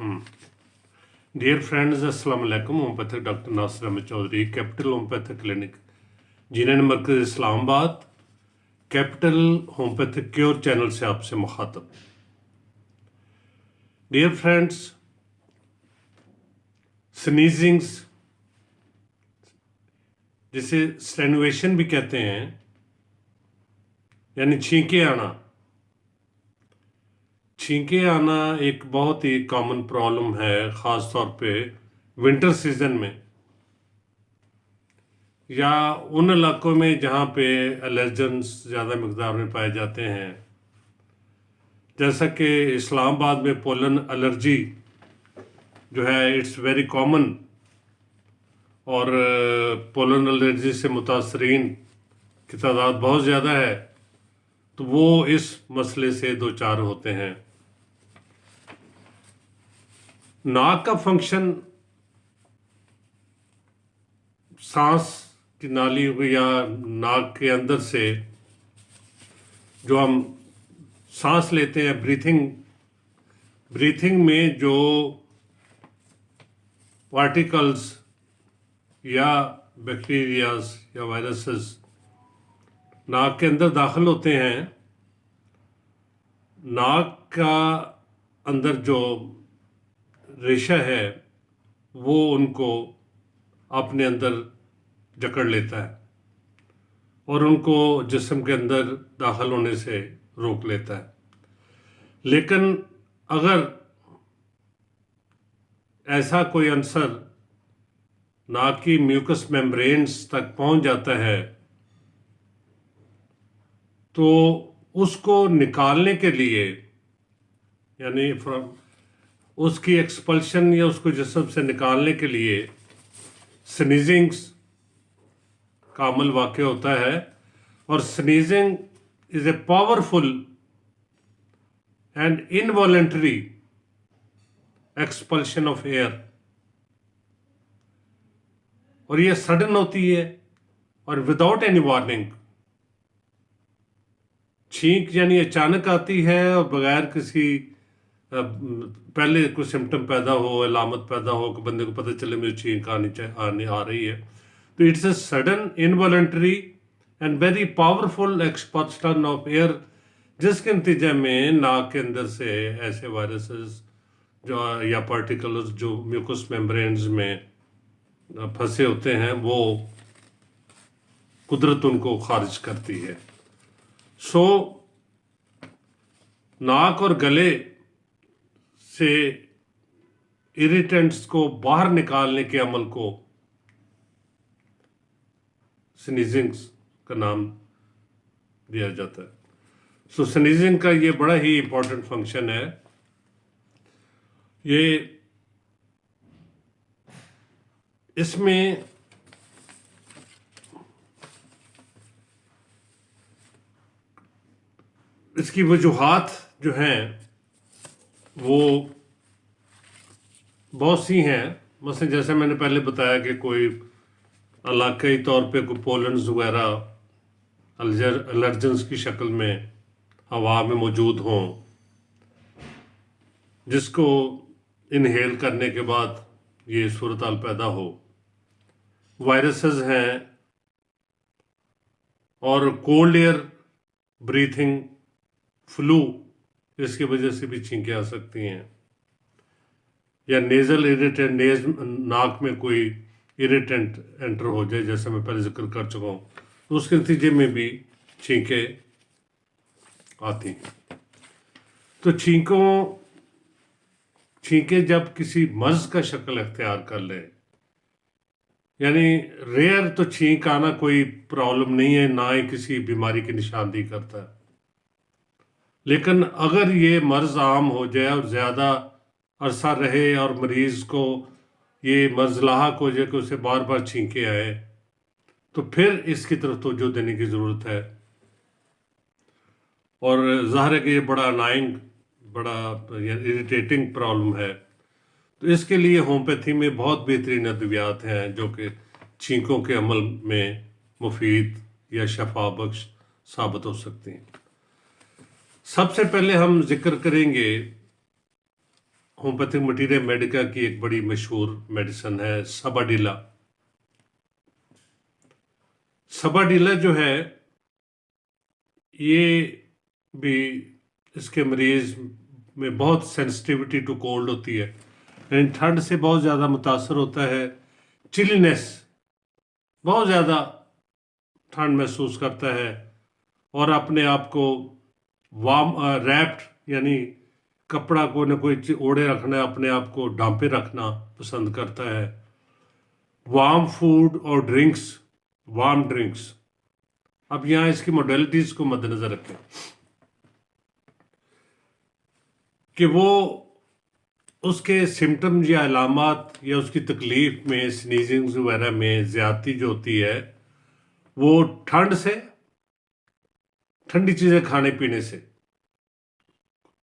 Dear friends अस्सलाम वालेकुम। Homeopathic doctor Nasir Ahmed Chaudhry, capital homeopathic clinic, जीनन मरकज़ Islamabad, capital homeopathic cure channel से आपसे मुखातब। डियर फ्रेंड्स, स्नीजिंग्स जिसे स्टेनुएशन भी कहते हैं, यानी छींके आना एक बहुत ही कॉमन प्रॉब्लम है, ख़ास तौर पे विंटर सीजन में या उन इलाकों में जहाँ पे एलर्जेंस ज़्यादा मकदार में पाए जाते हैं। जैसा कि इस्लामाबाद में पोलन एलर्जी जो है इट्स वेरी कॉमन, और पोलन एलर्जी से मुतासरीन की तादाद बहुत ज़्यादा है, तो वो इस मसले से दो चार होते हैं। नाक का फंक्शन सांस की नाली या नाक के अंदर से जो हम सांस लेते हैं, ब्रीथिंग में जो पार्टिकल्स या बैक्टीरियाज या वायरसेस नाक के अंदर दाखिल होते हैं, नाक का अंदर जो रेशा है वो उनको अपने अंदर जकड़ लेता है और उनको जिस्म के अंदर दाखिल होने से रोक लेता है। लेकिन अगर ऐसा कोई अंसर नाक की म्यूकस मेम्ब्रेन्स तक पहुंच जाता है तो उसको निकालने के लिए, यानी उसकी एक्सपल्शन या उसको जिस्म से निकालने के लिए स्नीजिंग्स का अमल वाक़ होता है। और sneezing is a powerful and involuntary expulsion of air, और ये सडन होती है और विदाउट एनी वार्निंग। छींक यानी अचानक आती है और बगैर किसी पहले कोई सिम्टम पैदा हो, अलामत पैदा हो कि बंदे को पता चले मुझे छींक आने आ रही है, तो it's a sudden involuntary and very powerful expulsion of air, जिसके नतीजे में नाक के अंदर से ऐसे वायरसेस जो या पार्टिकल्स जो म्यूकस मेम्ब्रेन्स में फंसे होते हैं वो कुदरत उनको खारिज करती है। सो नाक और गले से इरिटेंट्स को बाहर निकालने के अमल को स्नीजिंग्स का नाम दिया जाता है। सो स्नीजिंग का ये बड़ा ही इम्पोर्टेंट फंक्शन है। ये इसमें इसकी वजूहात जो हैं वो बहुत सी हैं। मसलन जैसे मैंने पहले बताया कि कोई इलाकाई तौर पे कोई पोलन्स वगैरह एलर्जेंस की शक्ल में हवा में मौजूद हों, जिसको इनहेल करने के बाद ये सूरत हाल पैदा हो। वायरसेस हैं और कोल्ड एयर ब्रीथिंग फ्लू, इसकी वजह से भी छींकें आ सकती हैं, या नेज़ल इरिटेंट, नाक में कोई इरिटेंट एंटर हो जाए, जैसे मैं पहले जिक्र कर चुका हूँ, तो उसके नतीजे में भी छींकें आती हैं। तो छींकें जब किसी मर्ज़ का शक्ल अख्तियार कर ले, यानी रेयर तो छींक आना कोई प्रॉब्लम नहीं है, ना ही किसी बीमारी की निशानदेही करता है। लेकिन अगर ये मर्ज़ आम हो जाए और ज़्यादा अरसा रहे और मरीज़ को ये मर्ज़ लाहक हो जाए कि उसे बार बार छींके आए, तो फिर इसकी तरफ तवज्जो देने की ज़रूरत है। और ज़ाहिर है कि ये बड़ा अनाइंग, बड़ा इरिटेटिंग प्रॉब्लम है। तो इसके लिए होम्योपैथी में बहुत बेहतरीन अद्वियात हैं जो कि छींकों के अमल में मुफीद या शफा बख्श साबित हो सकती हैं। सबसे पहले हम जिक्र करेंगे होम्योपैथिक मटीरिया मेडिका की एक बड़ी मशहूर मेडिसिन है सबाडीला। सबाडीला जो है ये भी, इसके मरीज में बहुत सेंसिटिविटी टू कोल्ड होती है, यानी ठंड से बहुत ज़्यादा मुतासर होता है, चिलीनेस, बहुत ज़्यादा ठंड महसूस करता है और अपने आप को वार्म रैप्ड यानी कपड़ा को न कोई ओढ़े रखना, अपने आप को ढांपे रखना पसंद करता है। वार्म फूड और ड्रिंक्स, वार्म ड्रिंक्स। अब यहाँ इसकी मॉडलिटीज़ को मद्देनज़र रखें कि वो उसके सिम्टम्स या अलामात या उसकी तकलीफ में, स्नीजिंग्स वगैरह में ज़्यादती जो होती है वो ठंड से, ठंडी चीज़ें खाने पीने से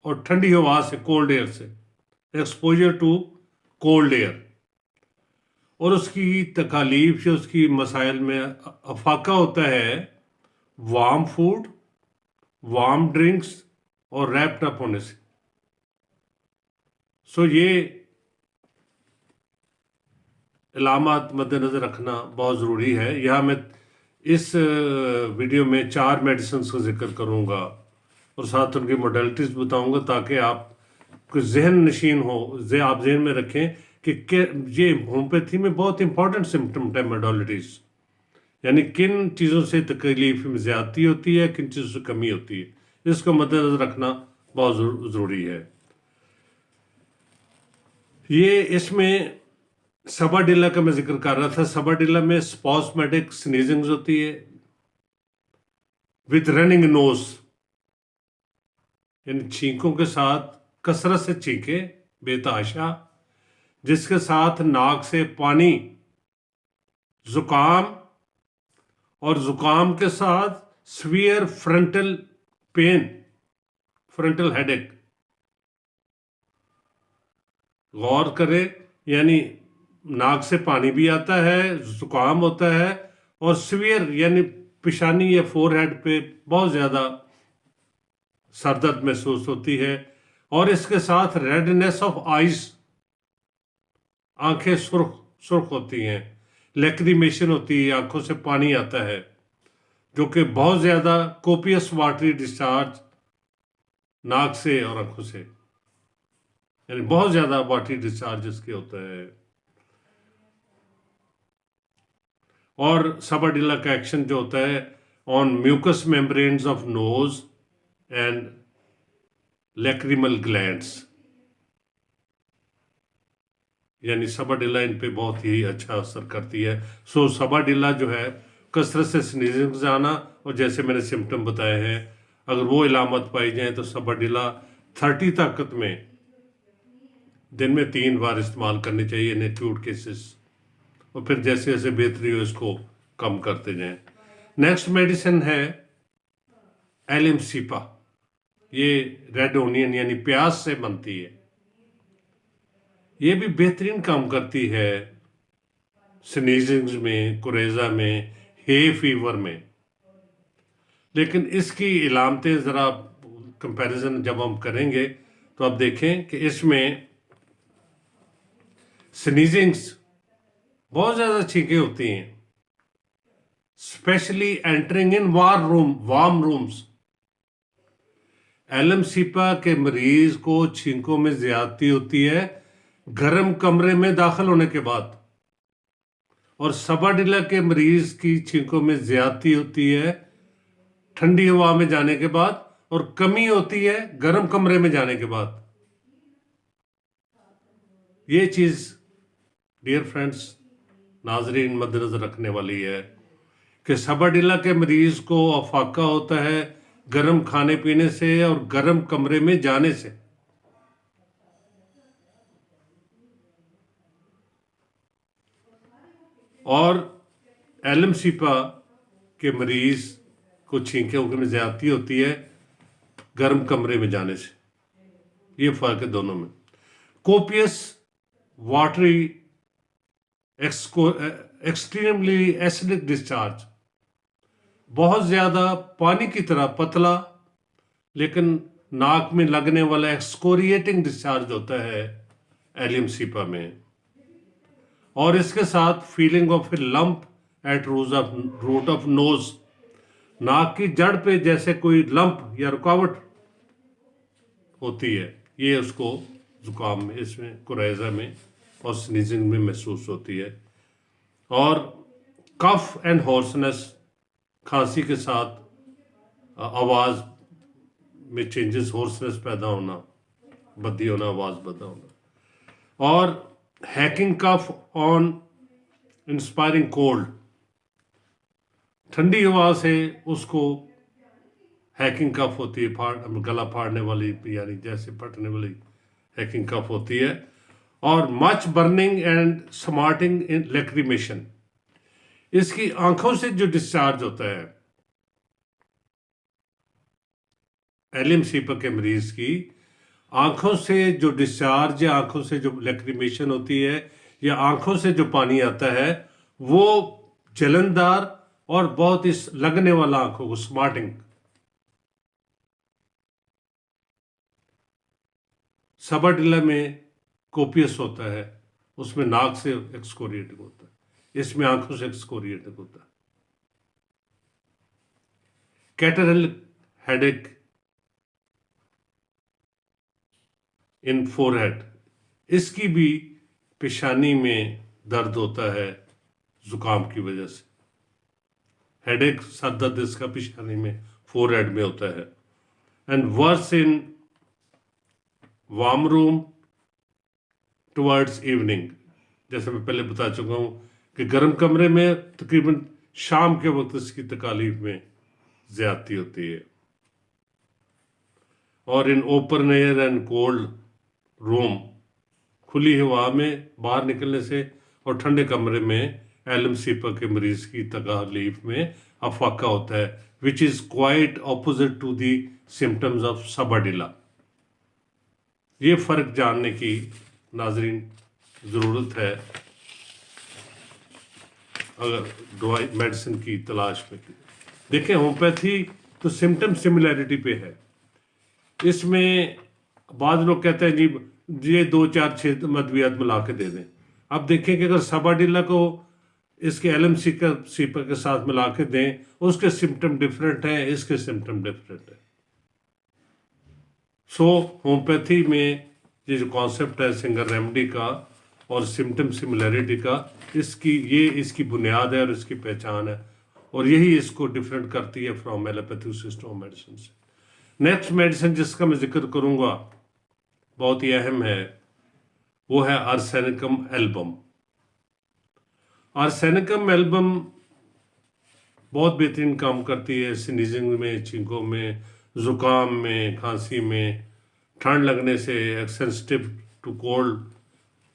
और ठंडी हवा से, कोल्ड एयर से, एक्सपोजर टू कोल्ड एयर, और उसकी तकालीफ या उसकी मसाइल में अफाका होता है वार्म फूड, वार्म ड्रिंक्स और रैप्ड अप होने से। सो ये अलामात मद्देनज़र रखना बहुत ज़रूरी है। यहाँ मैं इस वीडियो में 4 मेडिसिन का जिक्र करूँगा और साथ उनकी मॉडलिटीज़ बताऊँगा ताकि आप को जहन नशीन हो, आप जहन में रखें कि ये होम्योपैथी में बहुत इंपॉर्टेंट सिम्टम है मॉडलिटीज़, यानी किन चीज़ों से तकलीफ में ज़्यादती होती है, किन चीज़ों से कमी होती है, इसको मद्देनज़र रखना बहुत ज़रूरी है। ये इसमें सबाडीला का मैं जिक्र कर रहा था। सबाडीला में स्पॉस्मेटिक स्नीजिंग्स होती है विद रनिंग नोज, यानी छींकों के साथ कसरत से छींके बेतहाशा, जिसके साथ नाक से पानी, जुकाम और जुकाम के साथ severe frontal pain, frontal headache. गौर करें, यानी नाक से पानी भी आता है, जुकाम होता है और सीवियर यानी पेशानी या फोरहेड पे बहुत ज़्यादा सरदर्द महसूस होती है, और इसके साथ रेडनेस ऑफ आइज, आंखें सुर्ख होती हैं, लैक्रिमेशन होती है, आंखों से पानी आता है, जो कि बहुत ज़्यादा कोपियस वाटरी डिस्चार्ज नाक से और आंखों से, यानी बहुत ज़्यादा वाटरी डिस्चार्ज इसके होता है। और सबाडीला का एक्शन जो होता है on mucous membranes of nose and lacrimal glands, यानी सबाडीला इन पे बहुत ही अच्छा असर करती है। सो सबाडीला जो है कसरत से स्नीजिंग आना और जैसे मैंने सिम्टम बताए हैं, अगर वो इलामत पाई जाए तो सबाडीला 30 ताकत में दिन में 3 बार इस्तेमाल करनी चाहिए इन एक्यूट केसेस, और फिर जैसे जैसे बेहतरी हो इसको कम करते जाएं। नेक्स्ट मेडिसिन है एलिमसीपा। ये रेड ओनियन यानी प्याज से बनती है। ये भी बेहतरीन काम करती है स्नीजिंग्स में, कुरेजा में, हे फीवर में। लेकिन इसकी इलामतें ज़रा कंपैरिजन जब हम करेंगे तो आप देखें कि इसमें स्नीजिंग्स बहुत ज़्यादा छींकें होती हैं, specially entering in warm rooms. एलिमसीपा के मरीज को छींकों में ज़्यादती होती है गर्म कमरे में दाखिल होने के बाद, और सबाडीला के मरीज की छींकों में ज़्यादती होती है ठंडी हवा में जाने के बाद, और कमी होती है गर्म कमरे में जाने के बाद। ये चीज़ डियर फ्रेंड्स, नाजरीन, मद्देनज़र रखने वाली है कि सबाडीला के मरीज को अफाका होता है गर्म खाने पीने से और गर्म कमरे में जाने से। और एलिमसीपा के मरीज को छींकों में ज़्यादती होती है गर्म कमरे में जाने से। ये फ़र्क है दोनों में। Copious watery extremely acidic discharge, बहुत ज़्यादा पानी की तरह पतला लेकिन नाक में लगने वाला एक्सकोरिएटिंग डिस्चार्ज होता है एलियम सीपा में, और इसके साथ feeling of a lump at root of nose, नाक की जड़ पे जैसे कोई लंप या रुकावट होती है, ये उसको जुकाम में, इसमें कुरेजा में और स्नीजिंग में महसूस होती है। और कफ एंड हॉर्सनेस, खांसी के साथ आवाज़ में चेंजेस, हॉर्सनेस पैदा होना, बद्दी होना, आवाज़ पैदा होना। और hacking cough on inspiring cold, ठंडी हवा से उसको हैकिंग कफ होती है, गला फाड़ने वाली, यानी जैसे फटने वाली हैकिंग कफ होती है। और much burning and smarting in lacrimation, इसकी आंखों से जो डिस्चार्ज होता है, एलियम सीपा के मरीज की आंखों से जो डिस्चार्ज या आंखों से जो लेक्रीमेशन होती है या आंखों से जो पानी आता है, वो जलनदार और बहुत ही लगने वाला आंखों को, स्मार्टिंग। सबडिला में कोपियस होता है, उसमें नाक से एक्सकोरिएटिंग होता है, इसमें आंखों से एक्सकोरिएटिंग होता है। कैटरल हेडेक इन फोरहेड, इसकी भी पेशानी में दर्द होता है जुकाम की वजह से। हेडेक, सर दर्द, इसका पेशानी में, फोरहेड में होता है। And worse in warm room towards evening, जैसे मैं पहले बता चुका हूँ कि गर्म कमरे में तकरीबन शाम के वक्त इसकी तकालीफ में ज़्यादती होती है। और इन open air and cold room, खुली हवा में बाहर निकलने से और ठंडे कमरे में एलियम सीपा के मरीज की तकालीफ में अफाका होता है, which is quite opposite to the symptoms of sabadilla. ये फ़र्क जानने की नाजरीन ज़रूरत है अगर दवाई मेडिसिन की तलाश में। देखें, होम्योपैथी तो सिम्टम सिमिलैरिटी पे है। इसमें बाद लोग कहते हैं जी ये 2-4-6 मद्वियात मिला के दे दें। अब देखें कि अगर सबडिला को इसके एलियम सीपा के साथ मिला के दें, उसके सिम्टम डिफरेंट हैं, इसके सिम्टम डिफरेंट है। सो होम्योपैथी में ये जो कॉन्सेप्ट है सिंगल रेमेडी का और सिम्टम सिमिलैरिटी का, इसकी बुनियाद है और इसकी पहचान है, और यही इसको डिफरेंट करती है फ्रॉम एलोपैथिक सिस्टम मेडिसिन से। नेक्स्ट मेडिसिन जिसका मैं जिक्र करूँगा, बहुत ही अहम है, वो है आर्सेनिकम एल्बम। आर्सेनिकम एल्बम बहुत बेहतरीन काम करती है स्नीजिंग में, छींकों में, ज़ुकाम में, खांसी में, ठंड लगने से, सेंसिटिव टू कोल्ड,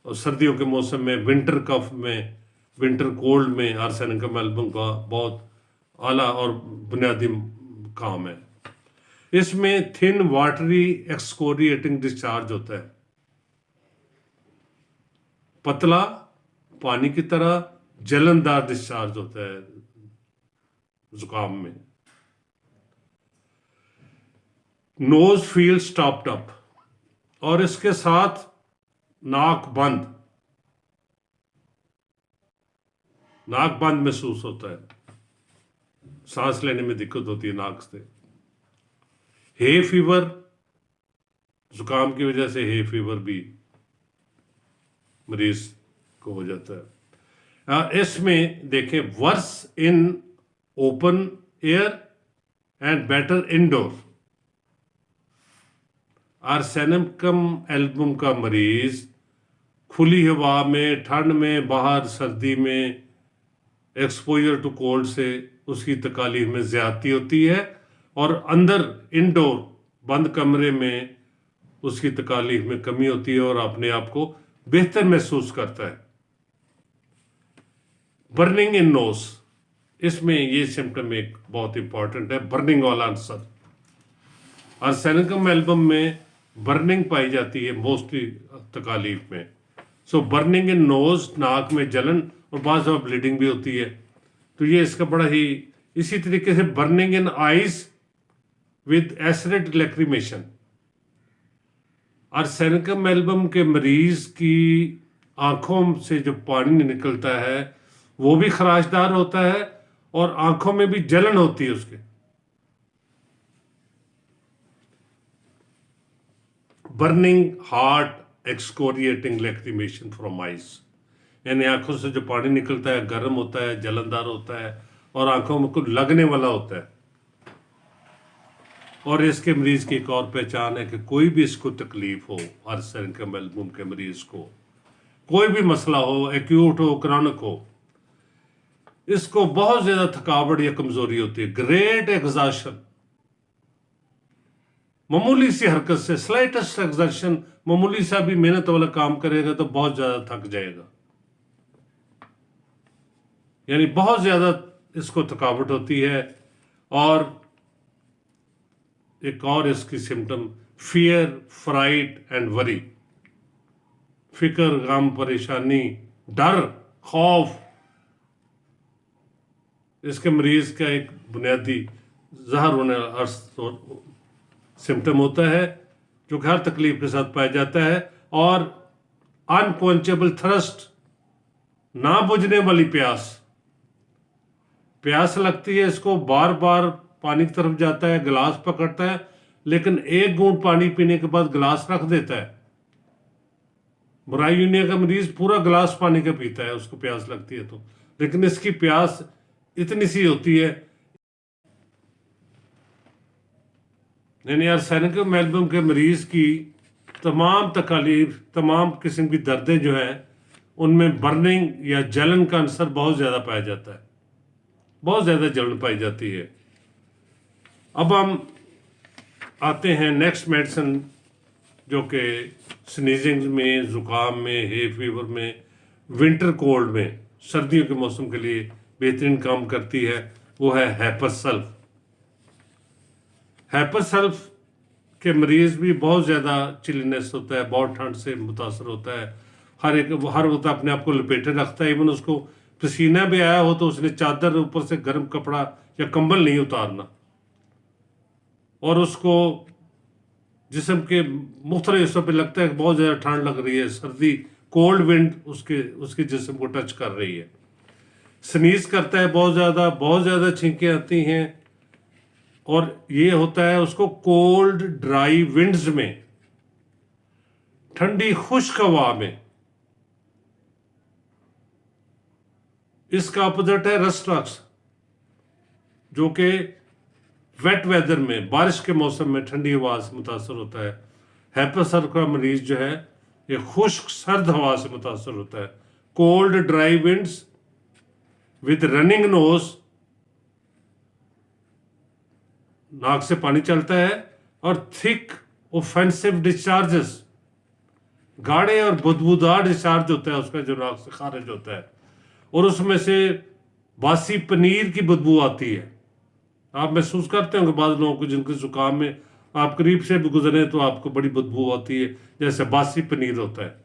और सर्दियों के मौसम में, विंटर कफ में, विंटर कोल्ड में आर्सेनिकम एल्बम का बहुत आला और बुनियादी काम है। इसमें थिन वाटरी एक्सकोरिएटिंग डिस्चार्ज होता है, पतला पानी की तरह जलनदार डिस्चार्ज होता है जुकाम में। नोज फील स्टॉप्ड अप, और इसके साथ नाक बंद महसूस होता है, सांस लेने में दिक्कत होती है नाक से। हे फीवर, जुकाम की वजह से हे फीवर भी मरीज को हो जाता है। इसमें देखें, worse in open air and better indoor. आर्सेनिकम एल्बम का मरीज खुली हवा में, ठंड में, बाहर सर्दी में, एक्सपोजर टू कोल्ड से उसकी तकालीफ में ज़्यादती होती है, और अंदर इंडोर बंद कमरे में उसकी तकालीफ में कमी होती है और अपने आप को बेहतर महसूस करता है। बर्निंग इन नोज, इसमें ये सिम्टम एक बहुत इंपॉर्टेंट है, बर्निंग वाला आंसर। आर्सेनिकम एल्बम में बर्निंग पाई जाती है मोस्टली तकालीफ में। सो बर्निंग इन नोज, नाक में जलन और बाज़ दफ़ा ब्लीडिंग भी होती है, तो ये इसका बड़ा ही। इसी तरीके से burning in eyes with acid lacrimation, arsenicum album के मरीज की आंखों से जो पानी निकलता है वो भी खराशदार होता है और आंखों में भी जलन होती है उसके। Burning hot excoriating lacrimation from eyes, यानी आंखों से जो पानी निकलता है गर्म होता है, जलनदार होता है और आंखों में कुछ लगने वाला होता है। और इसके मरीज की एक और पहचान है कि कोई भी इसको तकलीफ हो, आर्सेनिकम एल्बम के मरीज को कोई भी मसला हो, एक्यूट हो, क्रॉनिक हो, इसको बहुत ज्यादा थकावट या कमजोरी होती है, ग्रेट एग्जॉशन। मामूली सी हरकत से, स्लाइटेस्ट एग्जर्शन, मामूली सा भी मेहनत वाला काम करेगा तो बहुत ज्यादा थक जाएगा, यानी बहुत ज्यादा इसको थकावट होती है। और एक और इसकी symptom fear, fright and worry, फिक्र, गम, परेशानी, डर, खौफ। इसके मरीज का एक बुनियादी ज़हर होने वाला सिम्टम होता है जो कि हर तकलीफ के साथ पाया जाता है। और अनक्वेंचेबल थर्स्ट, ना बुझने वाली प्यास, प्यास लगती है इसको, बार बार पानी की तरफ जाता है, गिलास पकड़ता है, लेकिन एक घूंट पानी पीने के बाद गिलास रख देता है। ब्रायूनिया का मरीज पूरा गिलास पानी का पीता है, उसको प्यास लगती है तो, लेकिन इसकी प्यास इतनी सी होती है। यानी आर्सेनिकम एल्बम के मरीज की तमाम तकलीफ, तमाम किस्म की दर्दें जो हैं उनमें बर्निंग या जलन का अंसर बहुत ज़्यादा पाया जाता है, बहुत ज़्यादा जलन पाई जाती है। अब हम आते हैं नेक्स्ट मेडिसिन जो कि स्नीजिंग में, ज़ुकाम में, हे फीवर में, विंटर कोल्ड में, सर्दियों के मौसम के लिए बेहतरीन काम करती है, वो है हेपसल्फ। हेपसल्फ के मरीज़ भी बहुत ज़्यादा चिलीनेस होता है, बहुत ठंड से मुतासर होता है, हर वक्त अपने आप को लपेटे रखता है। इवन उसको पसीना भी आया हो तो उसने चादर ऊपर से गर्म कपड़ा या कंबल नहीं उतारना, और उसको जिस्म के मुख्तलिफ हिस्सों पे लगता है कि बहुत ज़्यादा ठंड लग रही है, सर्दी, कोल्ड विंड उसके जिस्म को टच कर रही है। स्नीज करता है बहुत ज़्यादा छींकें आती हैं, और ये होता है उसको कोल्ड ड्राई विंड्स में, ठंडी खुश्क हवा में। इसका अपोजिट है रस्ट्रक्स, जो कि वेट वेदर में, बारिश के मौसम में ठंडी हवा से मुतासर होता है। हेपसल्फ का मरीज जो है ये खुश्क सर्द हवा से मुतासर होता है। Cold dry winds with running nose, नाक से पानी चलता है, और थिक ऑफेंसिव डिस्चार्जेस, गाढ़े और बदबूदार डिस्चार्ज होता है उसका जो नाक से खारिज होता है, और उसमें से बासी पनीर की बदबू आती है। आप महसूस करते होंगे बाद लोगों को जिनके जुकाम में आप करीब से भी गुजरे तो आपको बड़ी बदबू आती है, जैसे बासी पनीर होता है।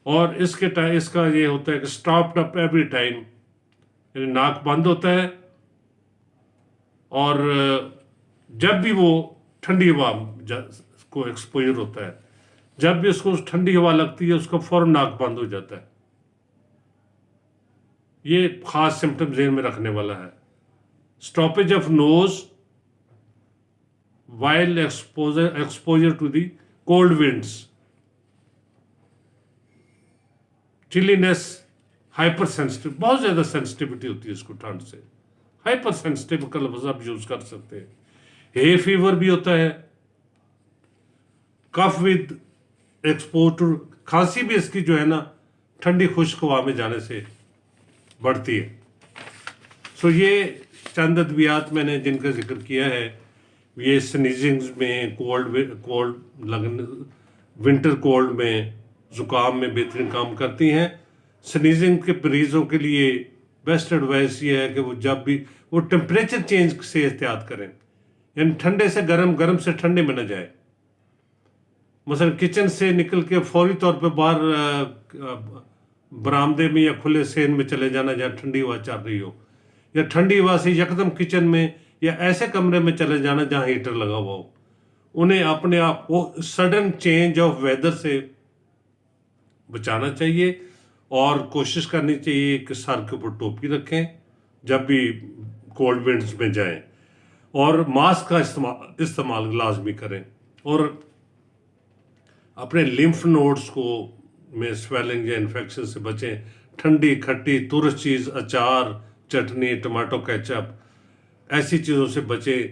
और इसका ये होता है कि स्टॉप्ड अप एवरी टाइम, यानी नाक बंद होता है, और जब भी वो ठंडी हवा को एक्सपोजर होता है, जब भी उसको ठंडी हवा लगती है उसका फौरन नाक बंद हो जाता है। ये खास सिम्टम ज़हन में रखने वाला है। Stoppage of nose while exposure to the cold winds, chilliness, hyper sensitive, बहुत ज़्यादा सेंसिटिविटी होती है इसको ठंड से, हाइपर सेंसिटिव का लफ्ज़ आप यूज़ कर सकते हैं। हे फीवर भी होता है, कफ विद एक्सपोजर, खांसी भी इसकी जो है ना ठंडी खुश्क हवा में जाने से बढ़ती है। सो ये चंद अद्वियात मैंने जिनका जिक्र किया है, ये स्नीजिंग्स में, कोल्ड लगने, विंटर कोल्ड में, ज़ुकाम में बेहतरीन काम करती हैं। स्नीजिंग के मरीज़ों के लिए बेस्ट एडवाइस ये है कि वो जब भी वो टेम्परेचर चेंज से एहतियात करें, यानी ठंडे से गर्म, गर्म से ठंडे में न जाए। मसलन किचन से निकल के फौरी तौर पे बाहर बरामदे में या खुले सेन में चले जाना जहाँ ठंडी हवा चल रही हो, या ठंडी हवा से यकदम किचन में या ऐसे कमरे में चले जाना जहाँ हीटर लगा हुआ हो, انہیں اپنے آپ کو سڈن چینج آف ویدر سے بچانا چاہیے، اور کوشش کرنی چاہیے کہ سر کے اوپر ٹوپی رکھیں جب بھی کولڈ ونڈز میں جائیں، اور ماسک کا استعمال لازمی کریں، اور اپنے لمف نوڈز کو میں سویلنگ یا انفیکشن سے بچیں۔ ٹھنڈی کھٹی ترش چیز، اچار، چٹنی، ٹماٹو کیچپ، ایسی چیزوں سے بچیں۔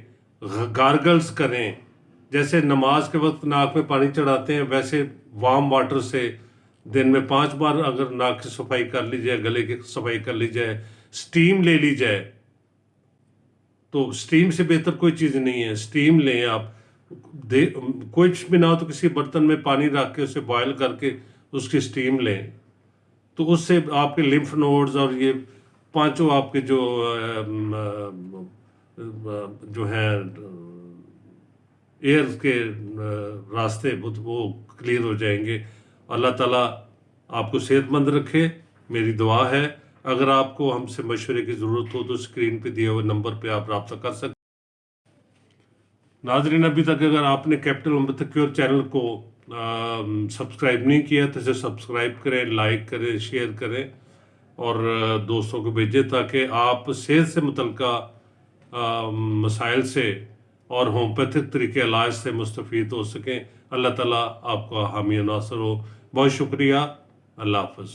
گارگلز کریں، جیسے نماز کے وقت ناک میں پانی چڑھاتے ہیں ویسے وارم واٹر سے دن میں 5 بار اگر ناک کی صفائی کر لی جائے، گلے کی صفائی کر لی جائے، سٹیم لے لی جائے، تو سٹیم سے بہتر کوئی چیز نہیں ہے۔ سٹیم لیں آپ، کچھ بھی نہ ہو تو کسی برتن میں پانی رکھ کے اسے بوائل کر کے اس کی سٹیم لیں، تو اس سے آپ کے لمف نوڈز اور یہ پانچوں آپ کے جو ہیں ایئر کے راستے وہ کلیئر ہو جائیں گے۔ اللہ تعالیٰ آپ کو صحت مند رکھے، میری دعا ہے۔ اگر آپ کو ہم سے مشورے کی ضرورت ہو تو اسکرین پہ دیے ہوئے نمبر پہ آپ رابطہ کر سکتے۔ ناظرین، ابھی تک اگر آپ نے کیپٹل امرت کیور چینل کو سبسکرائب نہیں کیا تو اسے سبسکرائب کریں، لائک کریں، شیئر کریں اور دوستوں کو بھیجیں، تاکہ آپ صحت سے متعلقہ مسائل سے اور ہومیوپیتھک طریقے علاج سے مستفید ہو سکیں۔ اللہ تعالیٰ آپ کا حامی و ناصر ہو۔ بہت شکریہ، اللہ حافظ۔